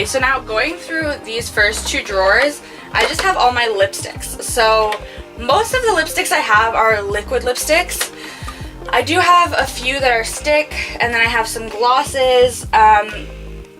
Okay, so now going through these first two drawers, I just have all my lipsticks. So most of the lipsticks I have are liquid lipsticks. I do have a few that are stick, and then I have some glosses, and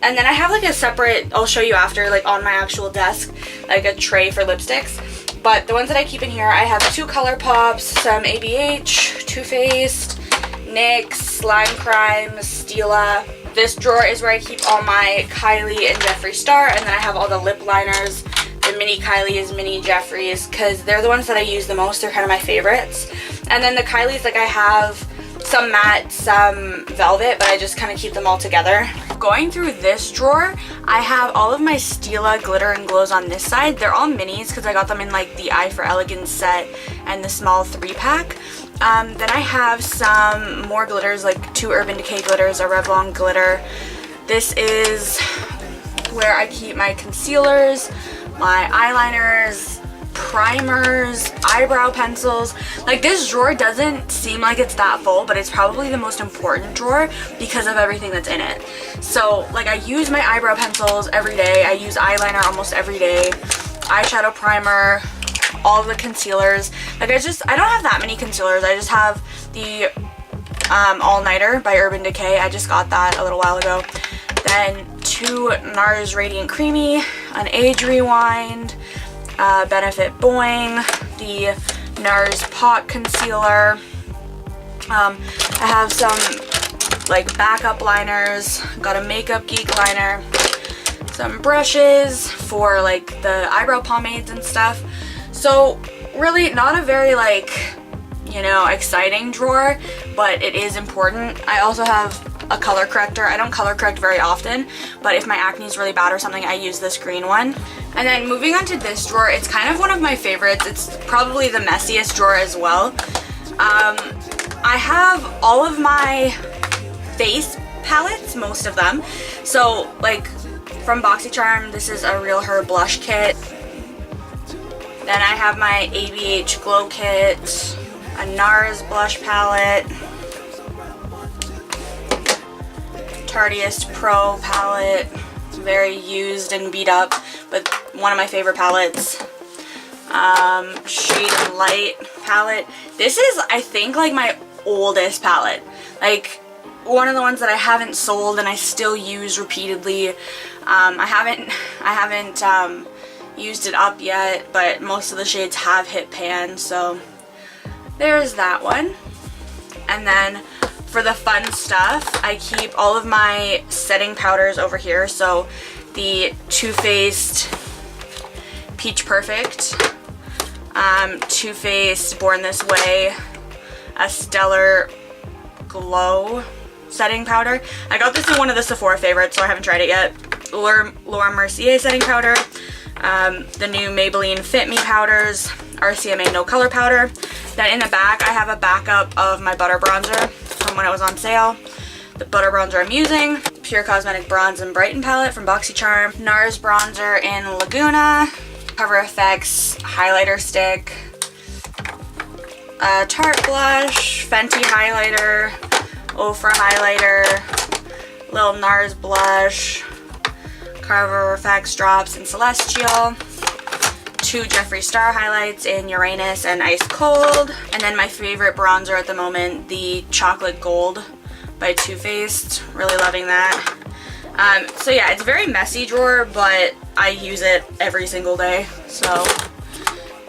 then I have like a separate, I'll show you after, like on my actual desk, like a tray for lipsticks. But the ones that I keep in here, I have 2 ColourPops, some ABH, Too Faced, NYX, Slime Crime, Stila. This drawer is where I keep all my Kylie and Jeffree Star, and then I have all the lip liners, the mini Kylie's, mini Jeffree's, because they're the ones that I use the most. They're kind of my favorites. And then the Kylie's, like I have some matte, some velvet, but I just kind of keep them all together. Going through this drawer, I have all of my Stila glitter and glows on this side. They're all minis because I got them in like the Eye for Elegance set and the small 3-pack. Then I have some more glitters, like 2 Urban Decay glitters, a Revlon glitter. This is where I keep my concealers, my eyeliners, primers, eyebrow pencils. Like, this drawer doesn't seem like it's that full, but it's probably the most important drawer because of everything that's in it. So like, I use my eyebrow pencils every day, I use eyeliner almost every day, eyeshadow primer, all of the concealers. Like, I don't have that many concealers. I just have the All Nighter by Urban Decay. I just got that a little while ago. Then 2 NARS Radiant Creamy, an Age Rewind, Benefit Boing, the NARS Pot Concealer. I have some like backup liners, got a Makeup Geek liner, some brushes for like the eyebrow pomades and stuff. So really not a very like, you know, exciting drawer, but it is important. I also have a color corrector. I don't color correct very often, but if my acne is really bad or something, I use this green one. And then moving on to this drawer, it's kind of one of my favorites. It's probably the messiest drawer as well. I have all of my face palettes, most of them. So like from BoxyCharm, this is a Real Her blush kit. Then I have my ABH Glow Kit, a NARS blush palette, Tarteist Pro palette, very used and beat up, but one of my favorite palettes. Shade and Light palette. This is, I think, like my oldest palette. Like, one of the ones that I haven't sold and I still use repeatedly. I haven't used it up yet, but most of the shades have hit pan, so there's that one. And then for the fun stuff, I keep all of my setting powders over here. So the Too Faced Peach Perfect, Too Faced Born This Way, a Stellar Glow setting powder. I got this in one of the Sephora favorites, so I haven't tried it yet. Laura Mercier setting powder, the new Maybelline Fit Me powders, RCMA No Color powder. Then in the back, I have a backup of my butter bronzer from when it was on sale. The butter bronzer I'm using, Pure Cosmetic Bronze and Brighten palette from BoxyCharm, NARS bronzer in Laguna, Cover FX highlighter stick, Tarte blush, Fenty highlighter, Ofra highlighter, little NARS blush, Cover FX drops in Celestial, 2 Jeffree Star highlights in Uranus and Ice Cold, and then my favorite bronzer at the moment, the Chocolate Gold by Too Faced. Really loving that. So yeah, it's a very messy drawer, but I use it every single day, so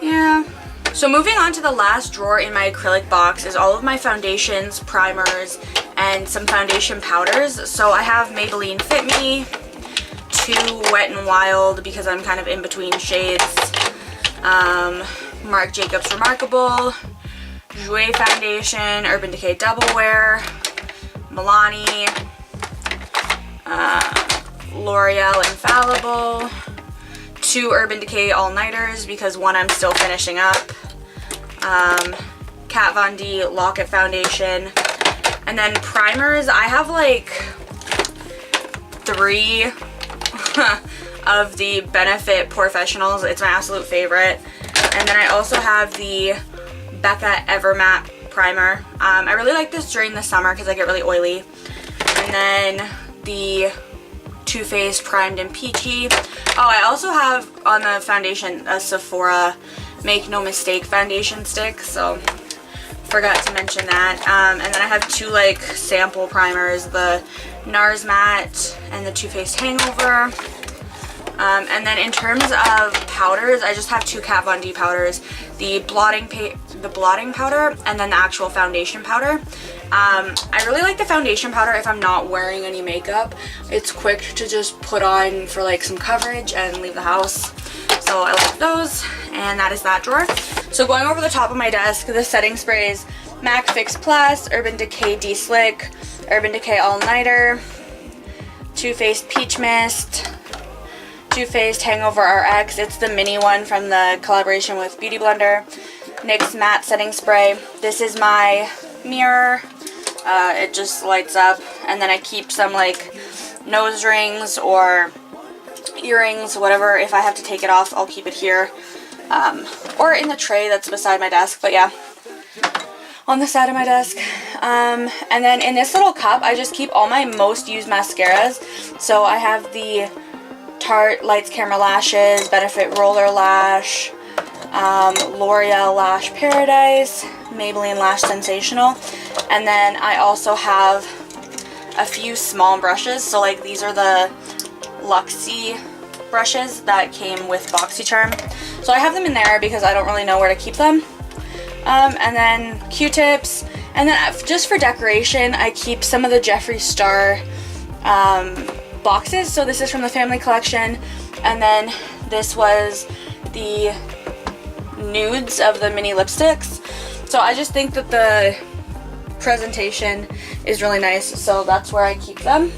yeah. So moving on to the last drawer in my acrylic box is all of my foundations, primers, and some foundation powders. So I have Maybelline Fit Me, 2 Wet n Wild because I'm kind of in between shades, Marc Jacobs Remarkable, Jouer Foundation, Urban Decay Double Wear, Milani, L'Oreal Infallible, 2 Urban Decay All-Nighters because one I'm still finishing up, Kat Von D Lock-It Foundation, and then primers. I have like 3 of the Benefit Professionals. It's my absolute favorite. And then I also have the Becca Evermatte primer. I really like this during the summer because I get really oily. And then the Too Faced Primed and Peachy. Oh, I also have on the foundation a Sephora Make No Mistake foundation stick, so forgot to mention that. And then I have 2 like sample primers, the NARS Matte and the Too Faced Hangover. And then in terms of powders, I just have 2 Kat Von D powders, the blotting powder and then the actual foundation powder. I really like the foundation powder if I'm not wearing any makeup. It's quick to just put on for like some coverage and leave the house. So I like those, and that is that drawer. So going over the top of my desk, the setting sprays, MAC Fix Plus, Urban Decay De-Slick, Urban Decay All Nighter, Too Faced Peach Mist, Too Faced Hangover RX. It's the mini one from the collaboration with Beauty Blender. NYX Matte Setting Spray. This is my mirror. It just lights up, and then I keep some like nose rings or earrings, whatever. If I have to take it off, I'll keep it here, or in the tray that's beside my desk, but yeah, on the side of my desk. And then in this little cup, I just keep all my most used mascaras. So I have the Tarte Lights Camera Lashes, Benefit Roller Lash, L'Oreal Lash Paradise, Maybelline Lash Sensational, and then I also have a few small brushes. So like these are the Luxie brushes that came with BoxyCharm. So I have them in there because I don't really know where to keep them. And then Q-tips, and then just for decoration, I keep some of the Jeffree Star boxes. So this is from the family collection, and then this was the nudes of the mini lipsticks. So I just think that the presentation is really nice, so that's where I keep them.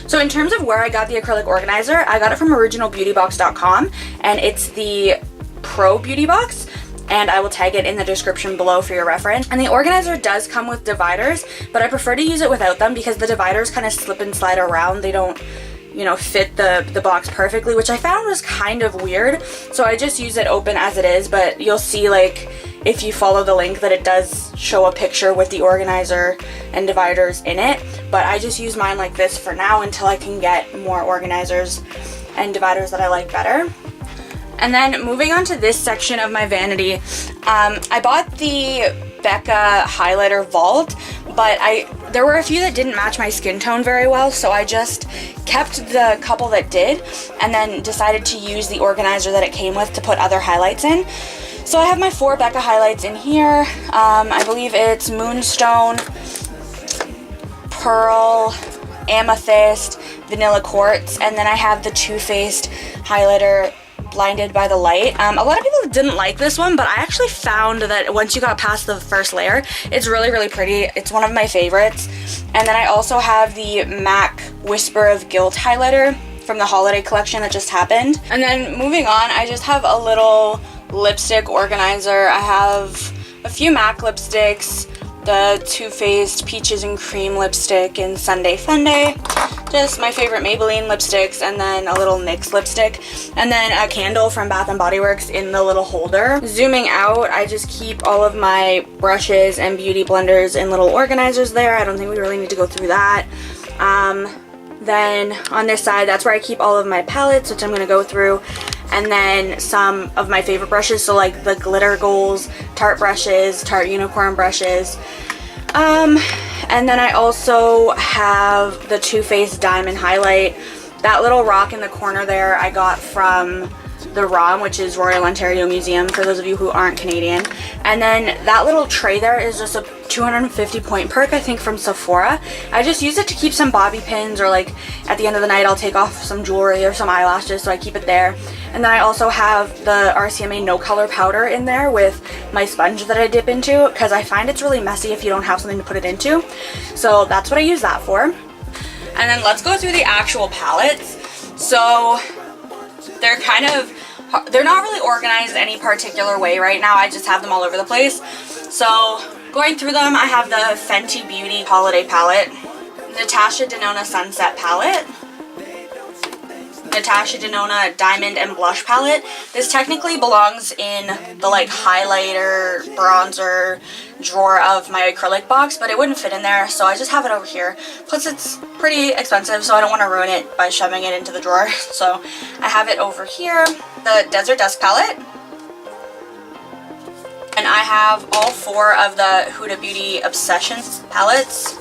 So in terms of where I got the acrylic organizer, I got it from originalbeautybox.com, and it's the Pro Beauty Box, and I will tag it in the description below for your reference. And the organizer does come with dividers, but I prefer to use it without them because the dividers kind of slip and slide around. They don't, you know, fit the box perfectly, which I found was kind of weird. So I just use it open as it is, but you'll see, like, if you follow the link, that it does show a picture with the organizer and dividers in it. But I just use mine like this for now until I can get more organizers and dividers that I like better. And then moving on to this section of my vanity, I bought the Becca highlighter Vault, but there were a few that didn't match my skin tone very well, so I just kept the couple that did and then decided to use the organizer that it came with to put other highlights in. So I have my 4 Becca highlights in here. I believe it's Moonstone, Pearl, Amethyst, Vanilla Quartz, and then I have the Too Faced highlighter Blinded by the Light. A lot of people didn't like this one, but I actually found that once you got past the first layer, it's really, really pretty. It's one of my favorites. And then I also have the MAC Whisper of Guilt highlighter from the holiday collection that just happened. And then moving on, I just have a little lipstick organizer. I have a few MAC lipsticks, the Too Faced Peaches and Cream lipstick in Sunday Funday, just my favorite Maybelline lipsticks, and then a little NYX lipstick, and then a candle from Bath & Body Works in the little holder. Zooming out, I just keep all of my brushes and beauty blenders in little organizers there. I don't think we really need to go through that. Then on this side, that's where I keep all of my palettes, which I'm going to go through, and then some of my favorite brushes, so like the Glitter Goals, Tarte brushes, Tarte Unicorn brushes. And then I also have the Too Faced Diamond Highlight. That little rock in the corner there I got from the ROM, which is Royal Ontario Museum, for those of you who aren't Canadian. And then that little tray there is just a 250 point perk, I think, from Sephora. I just use it to keep some bobby pins, or like at the end of the night I'll take off some jewelry or some eyelashes, so I keep it there. And then I also have the RCMA No Color powder in there with my sponge that I dip into, because I find it's really messy if you don't have something to put it into. So that's what I use that for. And then let's go through the actual palettes. So they're not really organized any particular way right now. I just have them all over the place. So going through them, I have the Fenty Beauty Holiday Palette, Natasha Denona Sunset Palette, Natasha Denona Diamond and Blush palette. This technically belongs in the like highlighter, bronzer drawer of my acrylic box, but it wouldn't fit in there, so I just have it over here. Plus it's pretty expensive, so I don't want to ruin it by shoving it into the drawer. So I have it over here. The Desert Dusk palette. And I have all 4 of the Huda Beauty Obsessions palettes.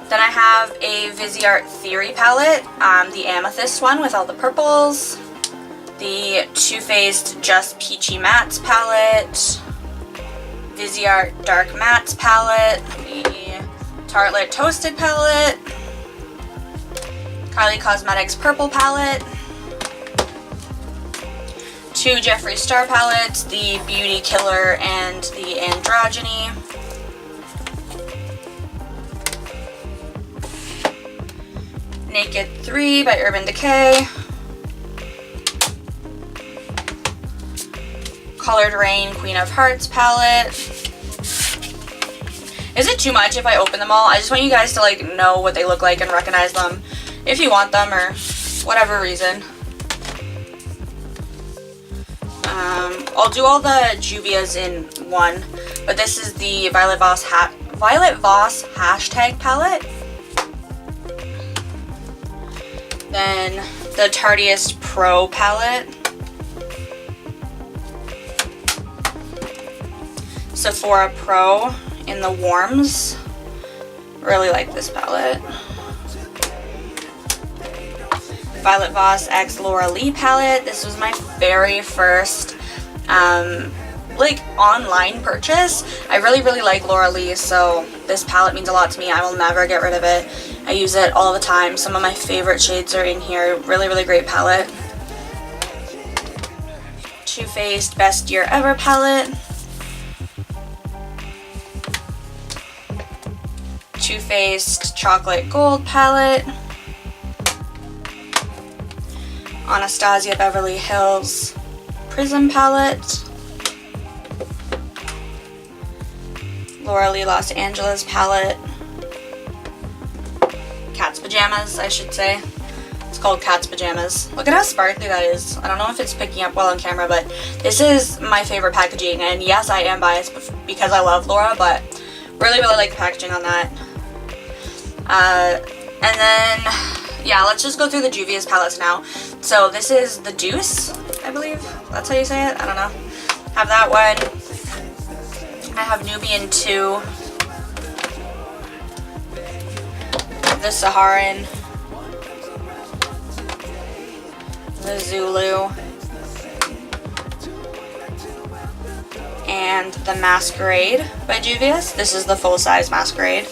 Then I have a Viseart Theory palette, the Amethyst one with all the purples. The Too Faced Just Peachy Mattes palette. Viseart Dark Mattes palette. The Tartelette Toasted palette. Kylie Cosmetics Purple palette. 2 Jeffree Star palettes, the Beauty Killer and the Androgyny. Naked 3 by Urban Decay. Colored Rain Queen of Hearts palette. Is it too much if I open them all? I just want you guys to like know what they look like and recognize them if you want them or whatever reason. I'll do all the Juvias in one, but this is the Violet Voss hashtag palette. Then the Tardiest Pro palette. Sephora Pro in the warms. Really like this palette. Violet Voss X Laura Lee palette. This was my very first like online purchase. I really like Laura Lee, so this palette means a lot to me. I will never get rid of it. I use it all the time. Some of my favorite shades are in here. Really great palette. Too Faced Best Year Ever palette. Too Faced Chocolate Gold palette. Anastasia Beverly Hills Prism palette. Laura Lee Los Angeles palette. Cat's Pajamas, I should say. It's called Cat's Pajamas. Look at how sparkly that is. I don't know if it's picking up well on camera, but this is my favorite packaging. And yes, I am biased because I love Laura, but really like the packaging on that. And then, yeah, let's just go through the Juvia's palettes now. So this is the Deuce, I believe. That's how you say it? I don't know. Have that one. I have Nubian 2. The Saharan. The Zulu. And the Masquerade by Juvia's. This is the full-size Masquerade.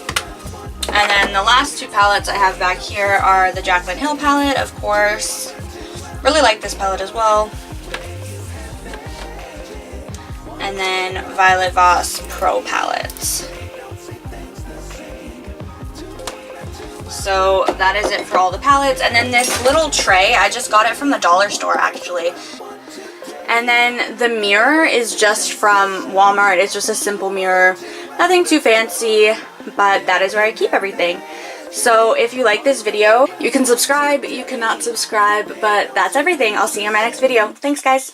And then the last 2 palettes I have back here are the Jaclyn Hill palette, of course. Really like this palette as well. And then Violet Voss Pro palettes. So that is it for all the palettes. And then this little tray, I just got it from the dollar store actually. And then the mirror is just from Walmart. It's just a simple mirror. Nothing too fancy, but that is where I keep everything. So if you like this video, you can subscribe, you cannot subscribe, but that's everything. I'll see you in my next video. Thanks guys.